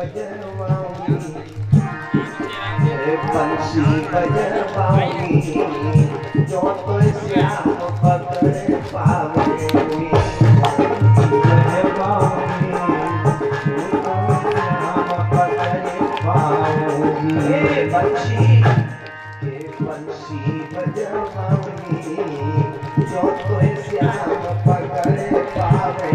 बजवाऊंगी, बंसी बजवाऊंगी, जो तो श्याम पकड़ पावेंगी। बंसी बजवाऊंगी, जो तो श्याम पकड़ पावेंगी। बंसी बजवाऊंगी, जो तो श्याम पकड़ पाऊंगी।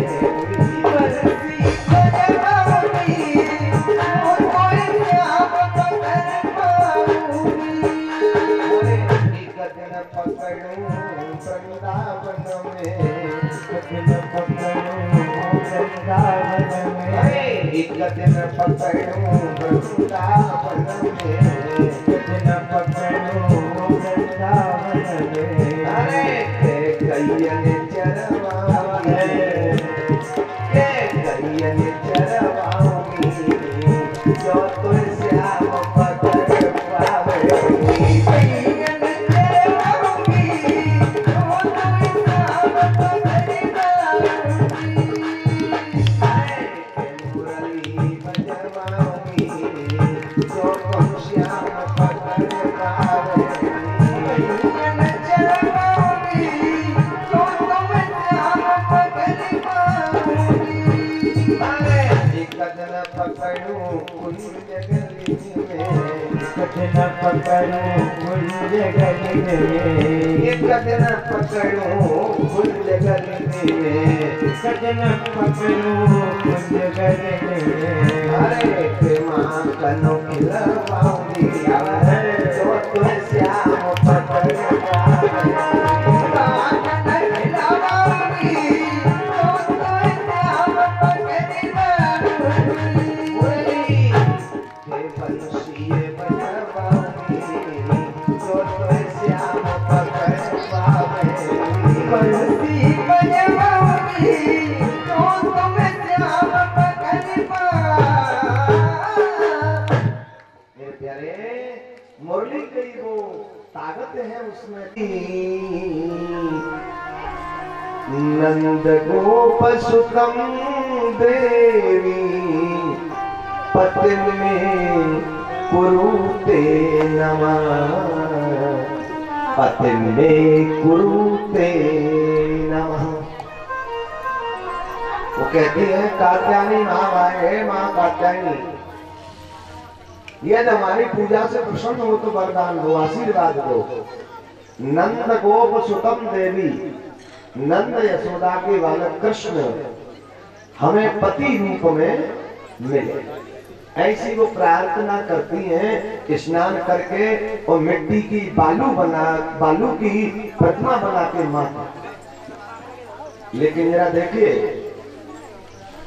एक दिन पकड़ूं वृंदावन में, एक दिन पकड़ूं वृंदावन में, एक दिन पकड़ूं वृंदावन में, एक दिन पकड़ूं वृंदावन में। अरे गैयन चरवाऊंगी, गैयन चरवाऊंगी, जो तो श्याम पकड़ पावेंगी। गैयन चरवाऊंगी, जो तो श्याम पकड़ पावेंगी। मुरली बजवाऊंगी, जो तो श्याम पकड़ पावेंगी। गैयन चरवाऊंगी, जो तो श्याम पकड़ पावेंगी। एक दिन पकड़ूं कुंज गली में, एक दिन पकड़ूं कुंज गली में, एक दिन पकड़ूं कुंज गली में, एक दिन पकड़ूं कुंज गली में। अरे माँ कनो खिलवाऊंगी, जो तो श्याम पकड़ पावेंगी। मुरली की वो ताकत है उसमें। नंद गोप सुतम देवी पत्नी कुरुते नमः, पत्नी कुरुते नमः। वो कहती है कात्यायनी महामाये, माँ कात्यायनी, यदि हमारी पूजा से प्रसन्न हो तो वरदान दो, आशीर्वाद दो। नंद गोप सुतम देवी, नंद यशोदा के बालक कृष्ण हमें पति रूप में मिले, ऐसी वो प्रार्थना करती हैं। स्नान करके और मिट्टी की बालू की प्रतिमा बना के माता। लेकिन जरा देखिए,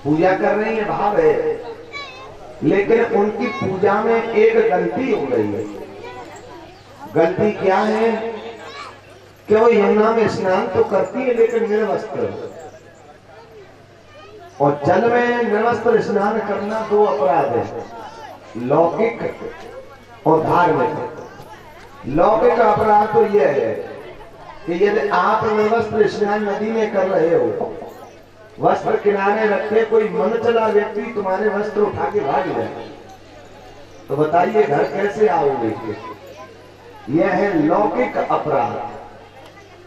पूजा कर रही है, भाव है, लेकिन उनकी पूजा में एक गलती हो गई है। गलती क्या है कि वो यमुना में स्नान तो करती है लेकिन निर्वस्त्र, और जल में निर्वस्त्र स्नान करना दो अपराध है, लौकिक और धार्मिक। लौकिक अपराध तो यह है कि यदि आप निर्वस्त्र स्नान नदी में कर रहे हो, वस्त्र किनारे रखे कोई मन चला व्यक्ति तुम्हारे वस्त्र उठा के भाग जाए, तो बताइए घर कैसे आओगे? यह है लौकिक अपराध।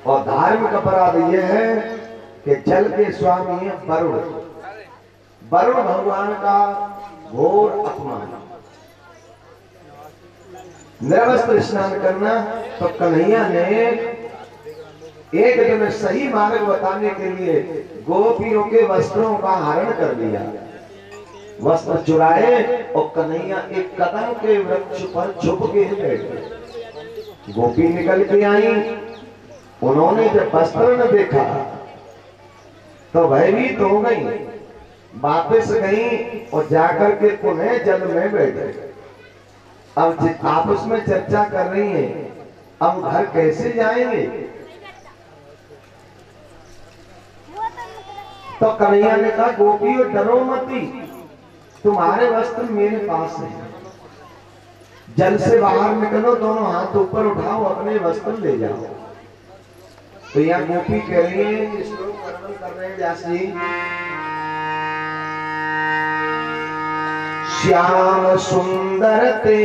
और धार्मिक अपराध यह है कि जल के स्वामी है वरुण, वरुण भगवान का घोर अपमान। निर्वस्त्र स्नान करना, तो कन्हैया ने एक दिन सही मार्ग बताने के लिए गोपियों के वस्त्रों का हरण कर लिया, वस्त्र चुराए और कन्हैया एक कदम के वृक्ष पर छुप के बैठे। गोपी निकल के आई, उन्होंने जब वस्त्र न देखा तो भयभीत हो गई, वापस गई और जाकर के पुनः जल में बैठे। अब आपस में चर्चा कर रही हैं, अब घर कैसे जाएंगे? तो कन्हैया ने कहा, गोपियों डरो मती, तुम्हारे वस्त्र मेरे पास है, जल से बाहर निकलो, दोनों हाथ ऊपर उठाओ, अपने वस्त्र ले जाओ। तो यहाँ गोपी कह रही है, श्लोक वर्णन कर रहे हैं व्यास जी। श्याम सुंदर ते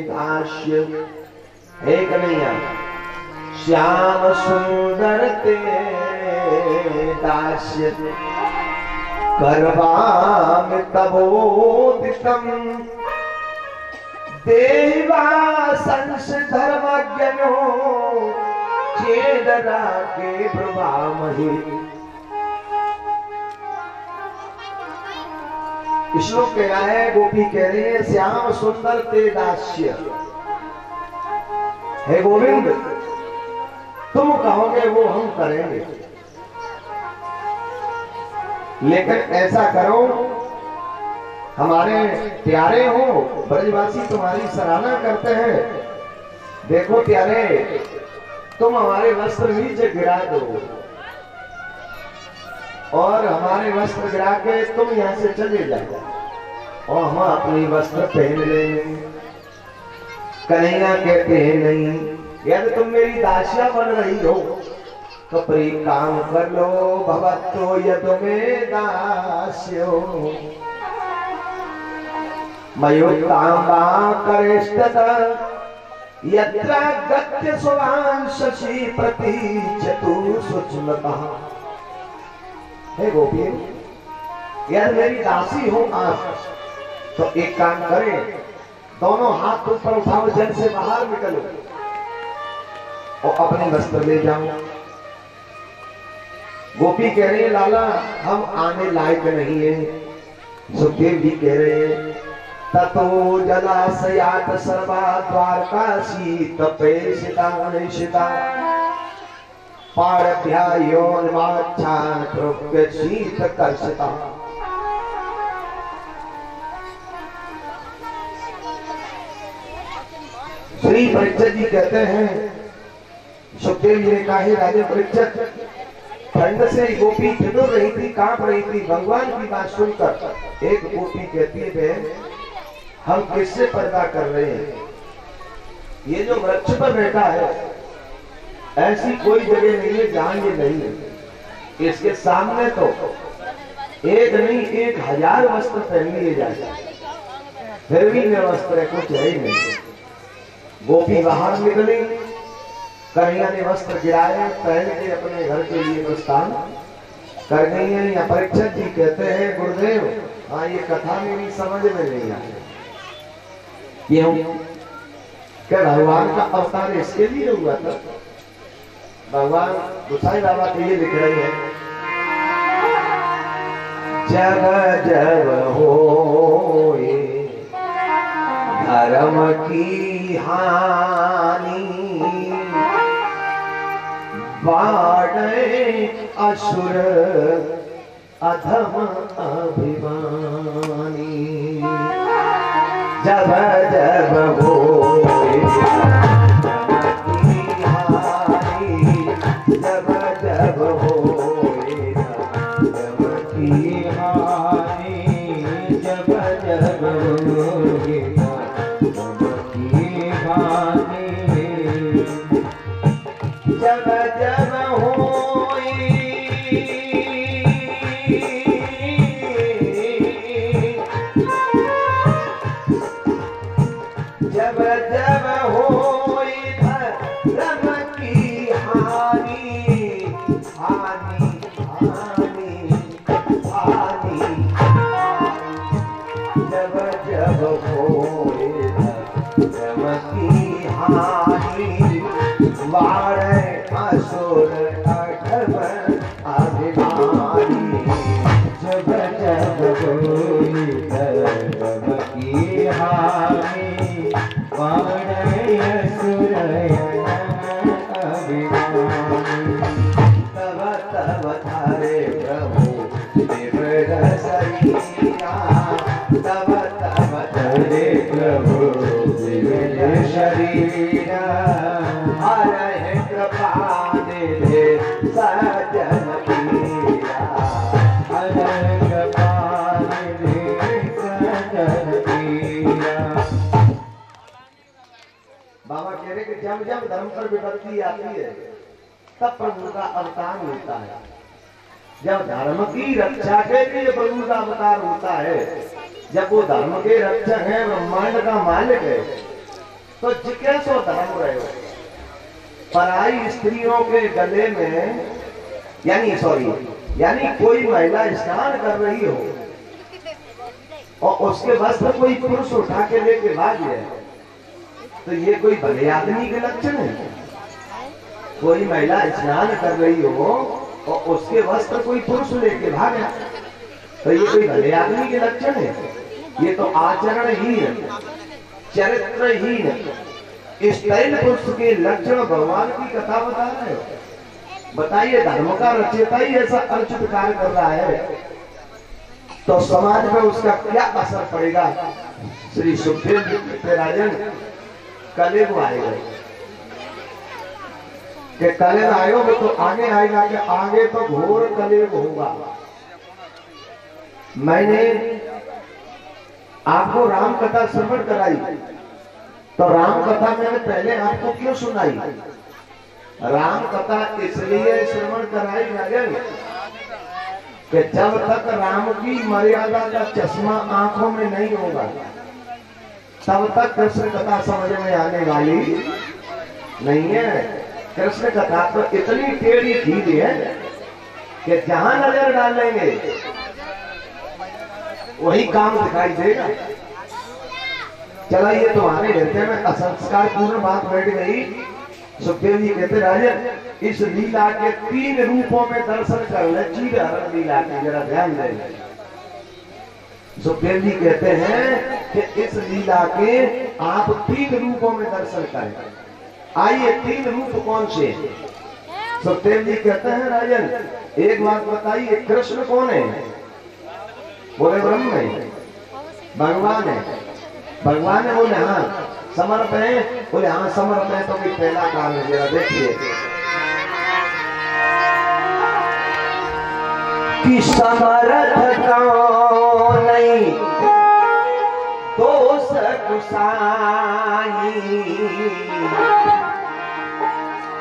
दास्य, हे कन्हैया श्याम सुंदर ते दास्य, करवाम तबोदितम देवा संस धर्मज्ञनो चेदरा के प्रभामहि। श्लोक कह रहा है, गोपी कह रही है श्याम सुंदर ते दास्य, हे गोविंद तुम कहोगे वो हम करेंगे, लेकिन ऐसा करो हमारे प्यारे हो, ब्रजवासी तुम्हारी सराहना करते हैं, देखो प्यारे तुम हमारे वस्त्र नीचे गिरा दो और हमारे वस्त्र गिरा के तुम यहाँ से चले जाओ और हम अपनी वस्त्र पहन लेंगे। कन्हैया कहते हैं नहीं, यदि तुम मेरी दासिया बन रही हो तो प्रिय काम कर लो, भवतो यद में दास्यो मयोतांबा करेष्टत यत्र गत्य सुवांशसी प्रति चतु सुचमता। हे गोपी यदि मेरी दासी हो आप तो एक काम करें, दोनों हाथ ऊपर उठाओ, जल से बाहर निकलो और अपने वस्त्र ले जाओ। गोपी कह रही है लाला हम आने लायक नहीं है। सुखदेव जी कह रहे हैं ततो जलाशयात सर्वा द्वारका शीतपेशिता निशिता पारभ्यायोन्माच्छान प्रव्य शीत कर्षिता। श्री परीक्षित जी कहते हैं, सुखदेव जी ने कहा है राजा परीक्षित ठंड से गोपी ठिठुर रही थी, कांप रही थी। भगवान की बात सुनकर एक गोपी कहती है हम किससे पर्दा कर रहे हैं, ये जो वृक्ष पर बैठा है ऐसी कोई जगह नहीं है जहां ये नहीं है, इसके सामने तो एक नहीं 1000 वस्त्र पहन लिए जाए फिर भी ये वस्त्र कुछ है ही नहीं। गोपी बाहर निकली, कन्हैया ने वस्त्र गिराए, पहन के अपने घर के लिए प्रस्थान कर गई है। या परीक्षित जी कहते हैं गुरुदेव हाँ ये कथा मेरी समझ में नहीं आई, क्यों? क्या भगवान का अवतार इसके लिए हुआ था? भगवान गोसाई बाबा के लिए लिख रहे हैं जब जब होए धर्म की हानि बाढ़े असुर अधम अभिमानी। जब जब होए जब जब होए धर्म की हानि, जब जब होए धर्म की हानि, जब जब होए जब जब होए धर्म की हानि, हानि हानि हानि, जब जब होए धर्म की हानि बाढ़े असुर अधम अभिमानी। जब जब होए धर्म की हानि बाढ़े असुर अभिमानी। तब तब थारे प्रभु दिव्य शरीरा, तब तब थारे प्रभु दिव्य शरीरा, हरे कृपा निधे सजन पीरा, हरे कृपा निधे सजन पीरा। बाबा कह रहे कि जब जब धर्म पर विपत्ति आती है तब प्रभु का अवतार होता है। जब धर्म की रक्षा के लिए प्रभु का अवतार होता है जब वो धर्म के रक्षक हैं, ब्रह्मांड का मालिक है, तो जिज्ञासो धर्म रहे हो। पराई स्त्रियों के गले में यानी कोई महिला स्नान कर रही हो और उसके वस्त्र कोई पुरुष उठा के लेके भाग जाए, तो ये कोई भले आदमी के लक्षण है? कोई महिला स्नान कर रही हो और उसके वस्त्र कोई पुरुष लेके भागा, तो ये कोई भले आदमी के लक्षण है? ये तो आचरणहीन, चरित्रहीन, स्टाइल पुरुष के लक्षण भगवान की कथा बता रहे हो। बताइए, धर्म का रचयिता ही ऐसा अनुचित कार्य कर रहा है तो समाज में उसका क्या असर पड़ेगा? श्री सुखदेव जी राजन कलयुग आएगा कि कलयुग आएगा तो आगे आएगा कि आगे तो घोर कलयुग होगा। मैंने आपको राम कथा श्रवण कराई, तो राम कथा मैंने पहले आपको क्यों सुनाई? राम कथा इसलिए श्रवण कराई राजन कि जब तक राम की मर्यादा का चश्मा आंखों में नहीं होगा तब तक कृष्ण कथा समझ में आने वाली नहीं है। कृष्ण कथा तो इतनी टेढ़ी सीधी है कि जहां नजर डालेंगे वही काम दिखाई देगा। चला, ये तुम्हारे हृदय में असंस्कार पूर्ण बात बैठ गई। सुखदेव जी कहते राजन, इस लीला के 3 रूपों में दर्शन कर ले। चीरहरण लीला के जरा ध्यान दें। सुखदेव जी कहते हैं कि इस लीला के आप 3 रूपों में दर्शन करें। आइए, 3 रूप कौन से? सुखदेव जी कहते हैं राजन, एक बात बताइए, कृष्ण कौन है? बोले ब्रह्म है, भगवान है। भगवान है, बोले हाँ। समर्थ है, बोले हाँ समर्थ है। तो भी पहला काम है, जरा देखिए कि समर्थ कौन नहीं दोष गुसाई,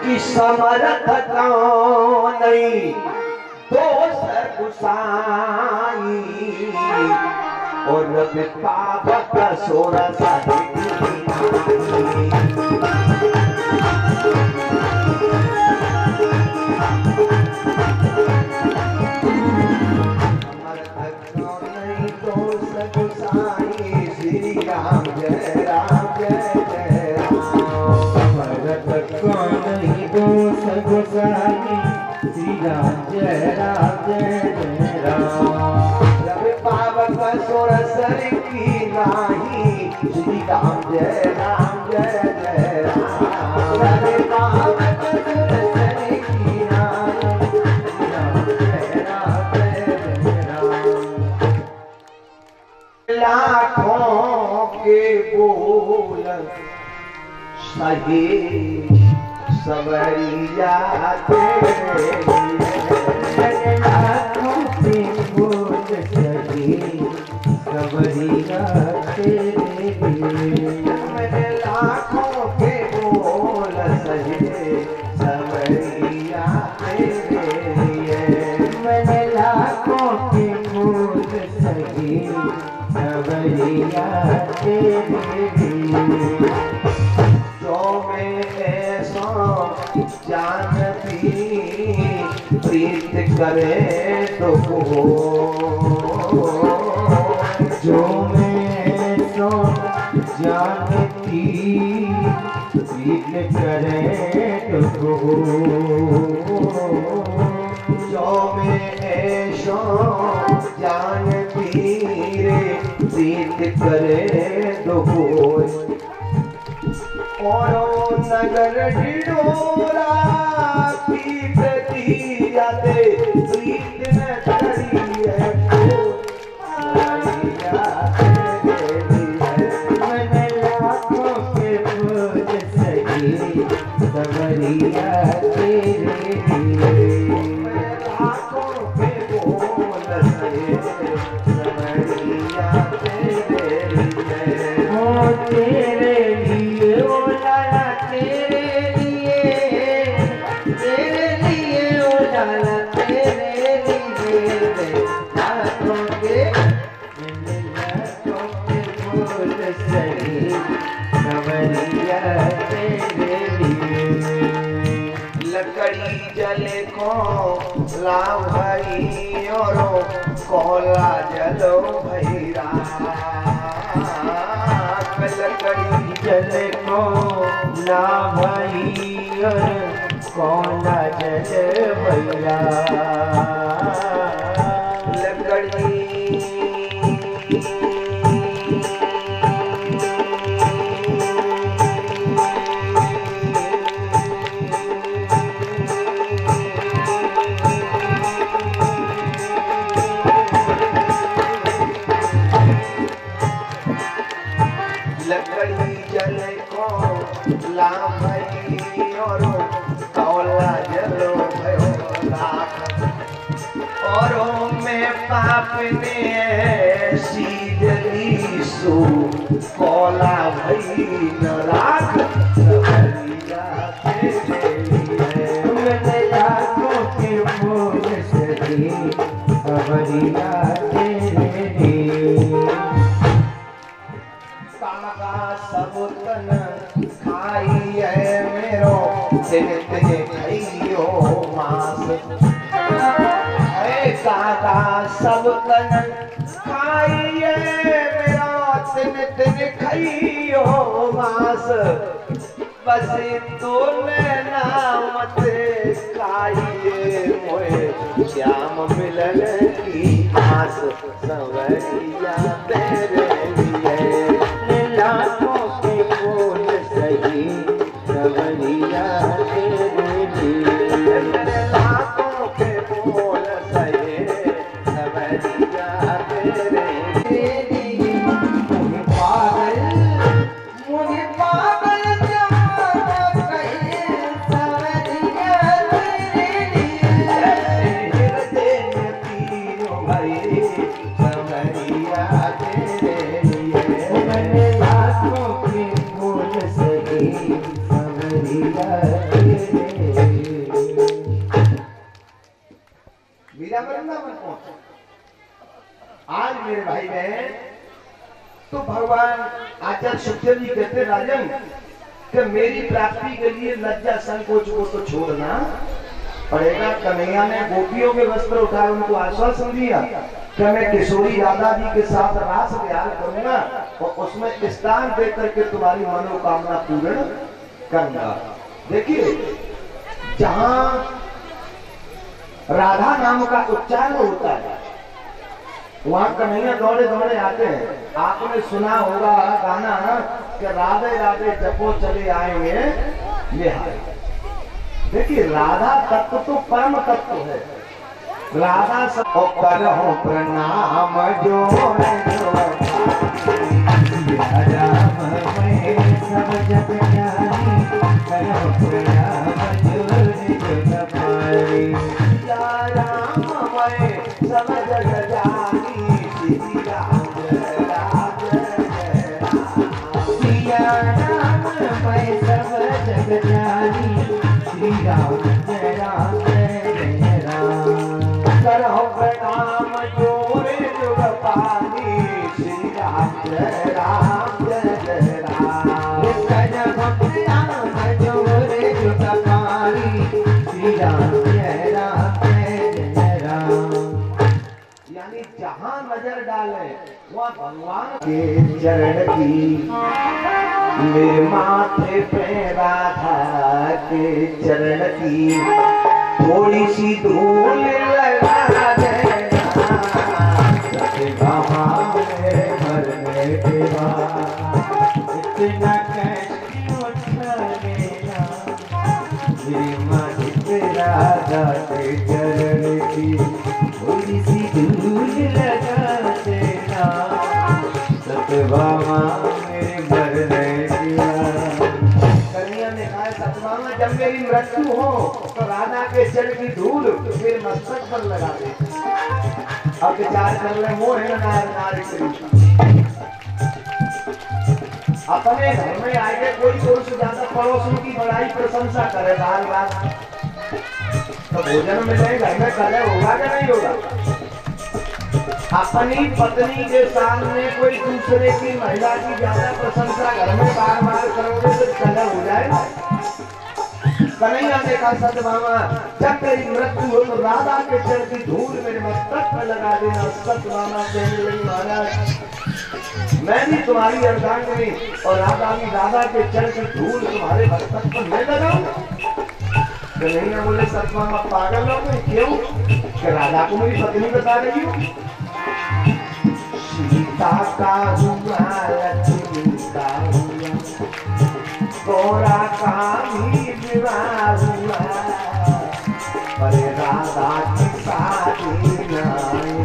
कि समर्थ कौन नहीं दोष गुसाई, और पावक सोरस श्री राम जय राम जय जय राम। भरत कौन नहीं दोष गोसाई, श्री राम जय जय राम। रवि पावक सोरसर की नाही, श्री राम जय जय राम। रवि पावक सोरसर की नाही, श्री राम जय राम। लाखों के बोल सही सवरिया तेरे, लाखों के बोल सही सवरिया तेरे, मैंने लाखों के बोल सही सवरिया तेरे, मैंने लाखों के बोल सही सवरिया तेरे। जो मैं ऐसा जानती प्रीत करे तो हो, जो मैं ऐसा जानती प्रीत करे तो हो, जो मैं ऐसा जानती रे प्रीत करे तो हो। और नगर ढिढोरा पीत दिया दे, प्रीत न करी है मैंने लाखों के बोझ सही सवरिया तेरे लिए, लाखों के बोल सही सवरिया तेरे लिए। हो तेरे लिए ओ लाला, तेरे लिए ओ लाला, तेरे लिए लाभ भई और कोला जलो भैरा लकड़ी जल को लाभ भई और कोला जल भैया लकड़ी लकड़ी जल को लाभ भई और कोला जलो भयो लाख और मैं पाप ने सीधली सो कोला भई न राख मैंने लाखों के मोह सदी अवरिया सब तन खाई है मेरो दिन दिन खाइयो मास काका सब तन खाई है मेरा दिन दिन खाइयो मास बस तूने नामत खाइए मोए श्याम मिलन की आस संवरिया तेरे लाखों के बोल सही सवरिया तेरे लिए लाखों के बोल सही सवरिया तेरे लिए मुझे पागल जमाना कहे सवरिया तेरे लिए तीनों भाई सवरिया तेरे लिए आज मेरे भाई बहन तो भगवान आचार्य सुखदेव जी कहते राजन कि मेरी प्राप्ति के लिए लज्जा संकोच को तो छोड़ना पड़ेगा। कन्हैया ने गोपियों के वस्त्र उठाए उनको आश्वासन दिया कि मैं किशोरी राधा जी के साथ रास विहार करूंगा और उसमें स्थान दे करके तुम्हारी मनोकामना पूर्ण करूंगा। देखिए जहां राधा नाम का उच्चारण होता है वहां कन्हैया दौड़े दौड़े आते हैं। आपने सुना होगा गाना कि राधे राधे जपो चले आएंगे बिहार। देखिए राधा तत्व तो परम तत्व है। राधा सब करो प्रणाम जो राम में सब जग जानी करो प्रणाम जो पारी राम में सब जग जानी श्री राम जय राम जय राम सिया राम में सब जग जानी श्री राम जय राम जय राम करो प्रणाम जोरे जुग पानी श्री राम जय राम जय राम कर राम जोरे जुग पानी श्री राम जय राम जय राम। यानी जहां नजर डाले वहाँ भगवान के चरण की मेरे माथे पे राधा के चरण की थोड़ी सी धूल लगा देना भरने के बाद इतना कैसे उठा लेना मेरी माँ राधा के चरण की थोड़ी सी धूल लगा देना सतभामा मेरे भरने के बाद। कन्हैया ने कहा सतभामा जब मेरी मृत्यु हो तो राधा के चरण की धूल मेरे मस्तक पर लगा दे। अब विचार कर ले मोह नारी अपने घर में आगे कोई पुरुष ज्यादा पड़ोसियों की बड़ाई प्रशंसा करे बार बार तो भोजन मिले घर में कलह होगा कि नहीं होगा। अपनी पत्नी के सामने कोई दूसरे की महिला की ज्यादा प्रशंसा घर में बार बार करोगे तो कलह हो जाएगा। कन्हैया ने कहा सत्यभामा जब मेरी मृत्यु हो तो राधा के चरण की धूल मेरे मस्तक पर लगा देना। सत्यभामा कहने लगी महाराज मैं भी तुम्हारी अर्धांगिनी और राधा भी राधा के चरण की धूल तुम्हारे मस्तक पर मैं लगाऊं। कन्हैया बोले सत्यभामा पागल हो गए क्यों कि राधा को मेरी पत्नी बता रही हूँ। सीता का हुआ लक्ष्मी का हुआ गौरा का भी विवाह हुआ अरे राधा की शादी नहीं।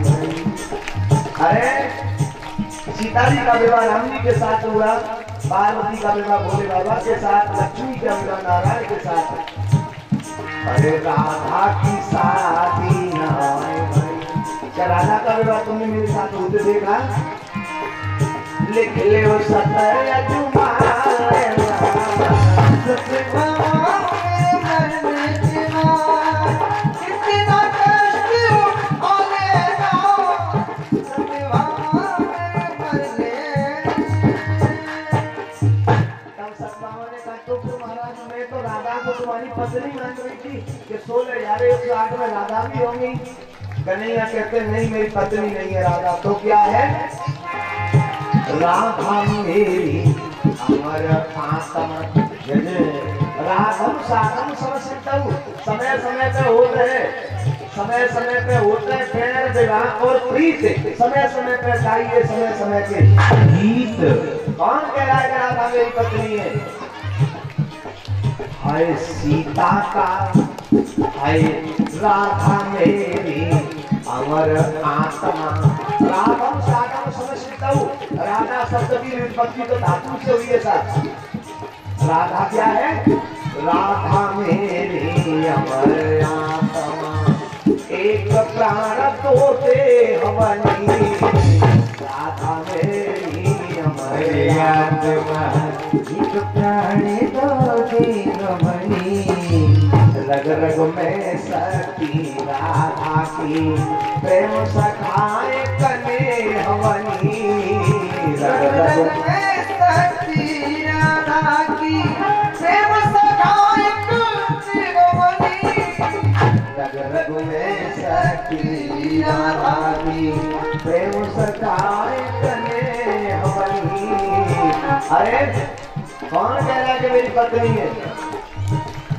अरे सीता जी का विवाह राम जी के साथ हुआ, पार्वती का विवाह भोले बाबा के साथ, लक्ष्मी का विवाह नारायण के साथ। अरे राधा की शादी नहीं। क्या राधा का विवाह तुमने मेरे साथ होते देखा? लिख ले वो सत्य तुम्हारी पत्नी मान रही थी कि 16,108 में राधा भी होंगी। कन्हैया कहते नहीं मेरी पत्नी नहीं है राधा। तो क्या है? राधा मेरी अमर आत्मा राधम साधम समझता हूँ। समय समय पे होते हैं, समय समय पे होते हैं प्रेम विवाह और प्रीत। समय समय पे गाइए समय समय के गीत। कौन कह रहा है कि राधा मेरी पत्नी है? हाय सीता का हाय राधा मेरी अमर आत्मा। राधम साधम समझता हूँ। राधा शब्द की उत्पत्ति तो धातु से हुई है साथ। राधा क्या है? राधा मेरी अमर आत्मा एक प्राण दो देहवनी। राधा मेरी अमर आत्मा एक प्राण दो देहवनी। रग रग में सती राधा की प्रेम सखाए कने हवनी। रग रग में सती राधा की प्रेम सखाए कने हवनी। रग रग में सती राधा की प्रेम सखाए कने हवनी। अरे कौन कह रहा है कि मेरी पत्नी है?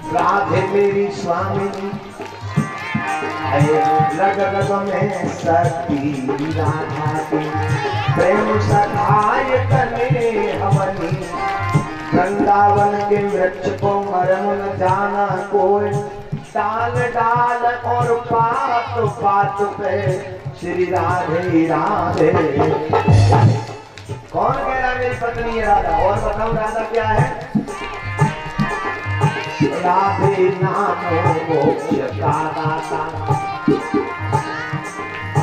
राधे मेरी स्वामी रग रग में सती राधा की प्रेम सखाए कने हवनी। वृंदावन के वृक्ष को मरम न जाना कोई। डाल डाल और पात पात पे श्री राधे राधे। कौन कह रहा है मेरी पत्नी है राधा? और बताओ राधा क्या है? राधे नामो मोक्ष का दाता।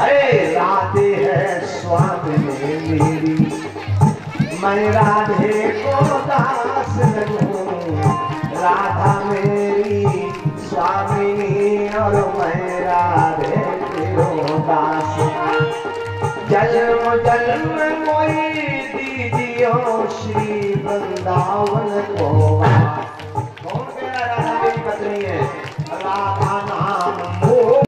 अरे राधे है स्वामी मेरी मैं राधे को दास लगूं। राधा मेरी स्वामी और मैं राधे को दास। जन्म जन्म मोई दीजियो श्री वृंदावन को